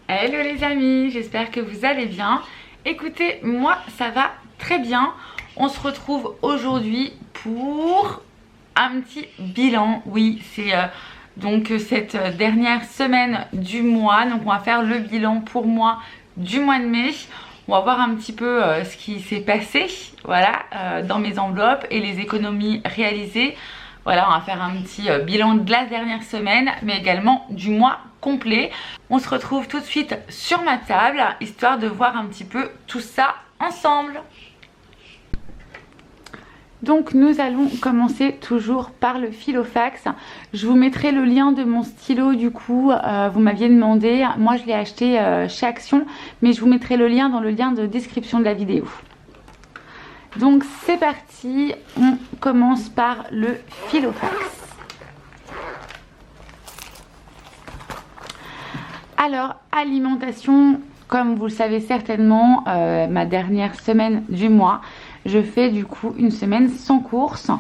Hello les amis, j'espère que vous allez bien. Écoutez, moi ça va très bien. On se retrouve aujourd'hui pour un petit bilan. Oui, c'est donc cette dernière semaine du mois. Donc on va faire le bilan pour moi du mois de mai. On va voir un petit peu ce qui s'est passé, voilà, dans mes enveloppes et les économies réalisées. Voilà, on va faire un petit bilan de la dernière semaine, mais également du mois complet. On se retrouve tout de suite sur ma table, histoire de voir un petit peu tout ça ensemble. Donc nous allons commencer toujours par le Filofax. Je vous mettrai le lien de mon stylo du coup, vous m'aviez demandé. Moi je l'ai acheté chez Action, mais je vous mettrai le lien dans le lien de description de la vidéo. Donc c'est parti, on commence par le Filofax. Alors, alimentation, comme vous le savez certainement, ma dernière semaine du mois, je fais du coup une semaine sans courses.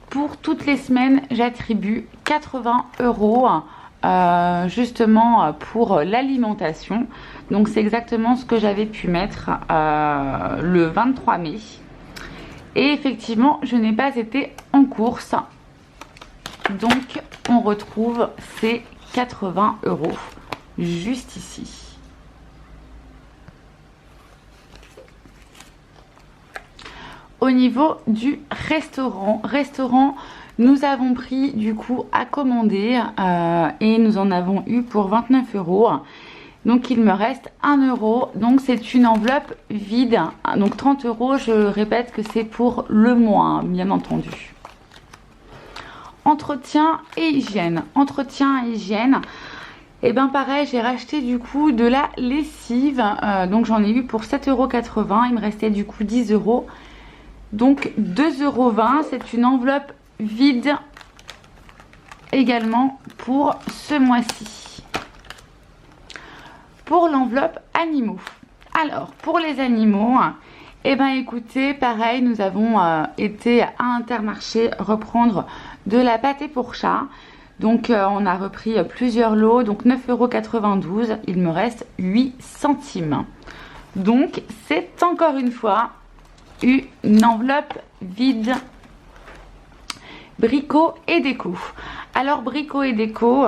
Pour toutes les semaines, j'attribue 80 € justement pour l'alimentation. Donc c'est exactement ce que j'avais pu mettre le 23 mai. Et effectivement, je n'ai pas été en course. Donc on retrouve ces 80 € juste ici. Au niveau du restaurant, nous avons pris du coup à commander et nous en avons eu pour 29 €. Donc il me reste 1 €. Donc c'est une enveloppe vide. Donc 30 €, je répète que c'est pour le mois, bien entendu. Entretien et hygiène. Entretien et hygiène. Et bien pareil, j'ai racheté du coup de la lessive. Donc j'en ai eu pour 7,80 €. Il me restait du coup 10 €. Donc 2,20 €, c'est une enveloppe vide également pour ce mois-ci. Pour l'enveloppe animaux. Alors pour les animaux, eh ben écoutez, pareil, nous avons été à Intermarché reprendre de la pâtée pour chat. Donc on a repris plusieurs lots, donc 9,92 €, il me reste 8 centimes. Donc c'est encore une fois une enveloppe vide. Brico et déco. Alors brico et déco,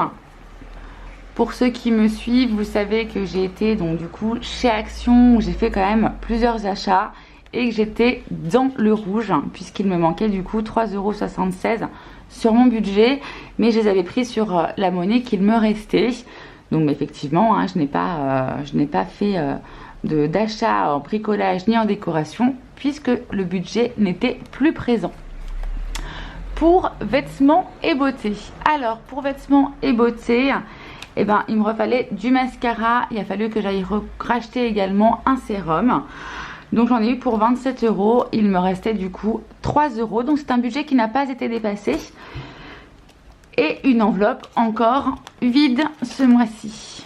pour ceux qui me suivent, vous savez que j'ai été donc du coup chez Action, où j'ai fait quand même plusieurs achats et que j'étais dans le rouge puisqu'il me manquait du coup 3,76 € sur mon budget, mais je les avais pris sur la monnaie qu'il me restait. Donc effectivement, hein, je n'ai pas fait d'achat en bricolage ni en décoration puisque le budget n'était plus présent. Pour vêtements et beauté. Alors pour vêtements et beauté, eh ben, il me refallait du mascara. Il a fallu que j'aille racheter également un sérum. Donc j'en ai eu pour 27 €. Il me restait du coup 3 €. Donc c'est un budget qui n'a pas été dépassé. Et une enveloppe encore vide ce mois-ci.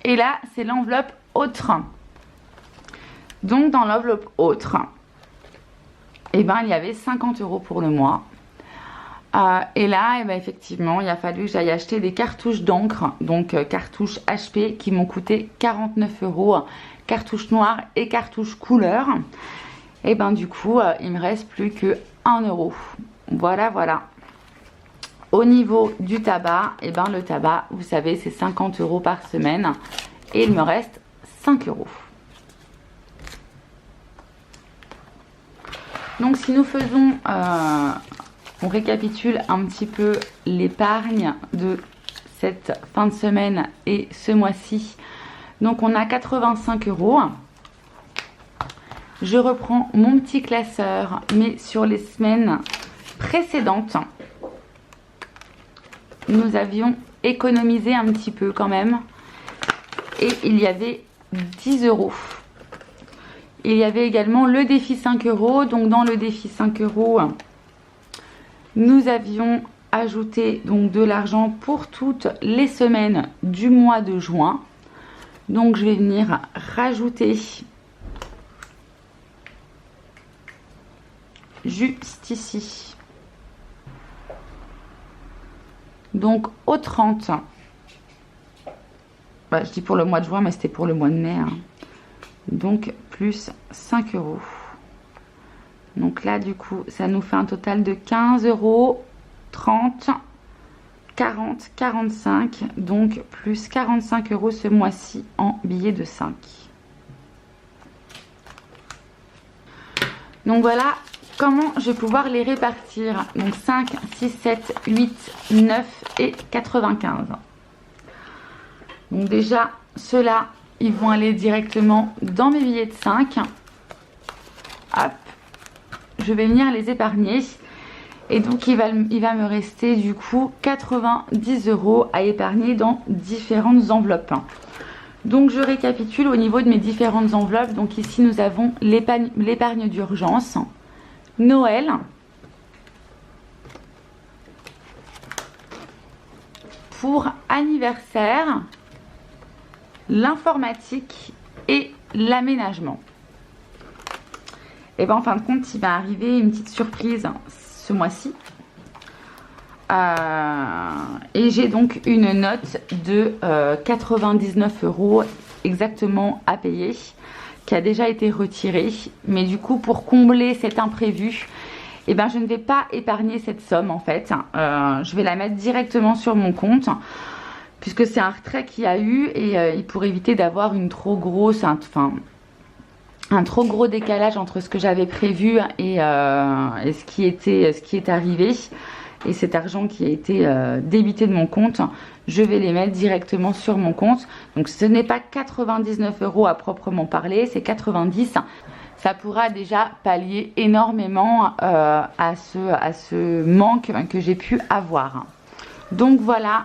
Et là c'est l'enveloppe autre. Donc dans l'enveloppe autre, eh ben, il y avait 50 € pour le mois. Et là, eh ben, effectivement, il a fallu que j'aille acheter des cartouches d'encre, donc cartouches HP qui m'ont coûté 49 €, cartouches noires et cartouches couleur. Et ben du coup, il me reste plus que 1 €. Voilà, voilà. Au niveau du tabac, et ben le tabac, vous savez, c'est 50 € par semaine et il me reste 5 €. Donc si nous faisons, on récapitule un petit peu l'épargne de cette fin de semaine et ce mois-ci. Donc on a 85 €. Je reprends mon petit classeur, mais sur les semaines précédentes, nous avions économisé un petit peu quand même. Et il y avait 10 €. Il y avait également le défi 5 €. Donc dans le défi 5 €, nous avions ajouté donc de l'argent pour toutes les semaines du mois de juin. Donc je vais venir rajouter juste ici. Donc au 30, Voilà, je dis pour le mois de juin, mais c'était pour le mois de mai. Hein. Donc, plus 5 euros. Donc là, du coup, ça nous fait un total de 15 euros, 30, 40, 45. Donc, plus 45 euros ce mois-ci en billets de 5. Donc voilà comment je vais pouvoir les répartir. Donc 5, 6, 7, 8, 9 et 95. Donc déjà, ceux-là, ils vont aller directement dans mes billets de 5. Hop. Je vais venir les épargner. Et donc, il va me rester du coup 90 euros à épargner dans différentes enveloppes. Donc, je récapitule au niveau de mes différentes enveloppes. Donc, ici, nous avons l'épargne d'urgence, Noël, pour anniversaire, l'informatique et l'aménagement. Et bien en fin de compte, il va arriver une petite surprise ce mois-ci. Et j'ai donc une note de 99 euros exactement à payer, qui a déjà été retirée. Mais du coup, pour combler cet imprévu, et ben je ne vais pas épargner cette somme en fait. Je vais la mettre directement sur mon compte, puisque c'est un retrait qu'il y a eu et pour éviter d'avoir une trop grosse, un trop gros décalage entre ce que j'avais prévu et ce qui est arrivé, et cet argent qui a été débité de mon compte, je vais les mettre directement sur mon compte. Donc ce n'est pas 99 euros à proprement parler, c'est 90. Ça pourra déjà pallier énormément à ce manque que j'ai pu avoir. Donc voilà,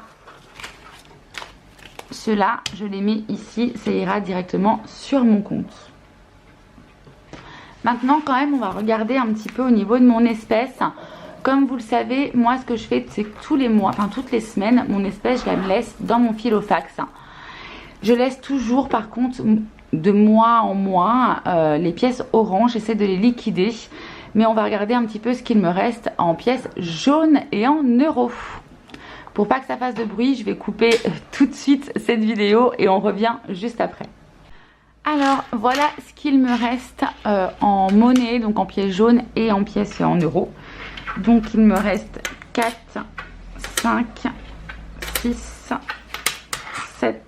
cela je les mets ici, ça ira directement sur mon compte. Maintenant, quand même, on va regarder un petit peu au niveau de mon espèce. Comme vous le savez, moi, ce que je fais, c'est que tous les mois, enfin toutes les semaines, mon espèce, je la laisse dans mon filofax. Je laisse toujours, par contre, de mois en mois, les pièces oranges. J'essaie de les liquider. Mais on va regarder un petit peu ce qu'il me reste en pièces jaunes et en euros. Pour pas que ça fasse de bruit, je vais couper tout de suite cette vidéo et on revient juste après. Alors voilà ce qu'il me reste en monnaie, donc en pièces jaunes et en pièces en euros. Donc il me reste 4, 5, 6, 7,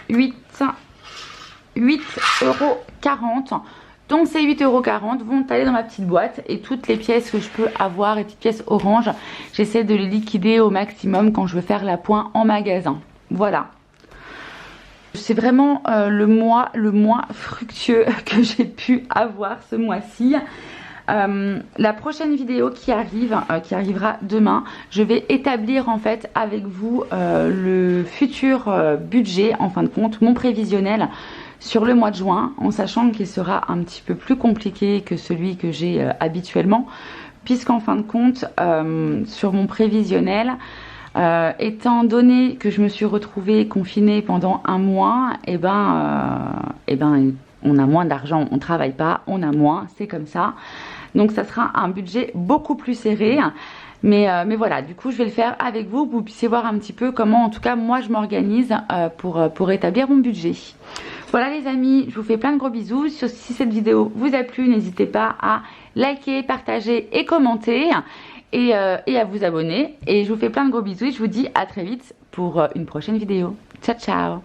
8, 8,40 €. Donc ces 8,40 € vont aller dans ma petite boîte et toutes les pièces que je peux avoir, les petites pièces oranges, j'essaie de les liquider au maximum quand je veux faire la pointe en magasin. Voilà. C'est vraiment le mois fructueux que j'ai pu avoir ce mois-ci. La prochaine vidéo qui arrivera demain, je vais établir en fait avec vous le futur budget, en fin de compte, mon prévisionnel sur le mois de juin, en sachant qu'il sera un petit peu plus compliqué que celui que j'ai habituellement, puisqu'en fin de compte, sur mon prévisionnel, étant donné que je me suis retrouvée confinée pendant un mois, et ben on a moins d'argent, on travaille pas, on a moins, c'est comme ça. Donc ça sera un budget beaucoup plus serré. Mais voilà, du coup je vais le faire avec vous, que vous puissiez voir un petit peu comment en tout cas moi je m'organise pour établir mon budget. Voilà les amis, je vous fais plein de gros bisous. Si cette vidéo vous a plu, n'hésitez pas à liker, partager et commenter et à vous abonner. Et je vous fais plein de gros bisous et je vous dis à très vite pour une prochaine vidéo. Ciao ciao.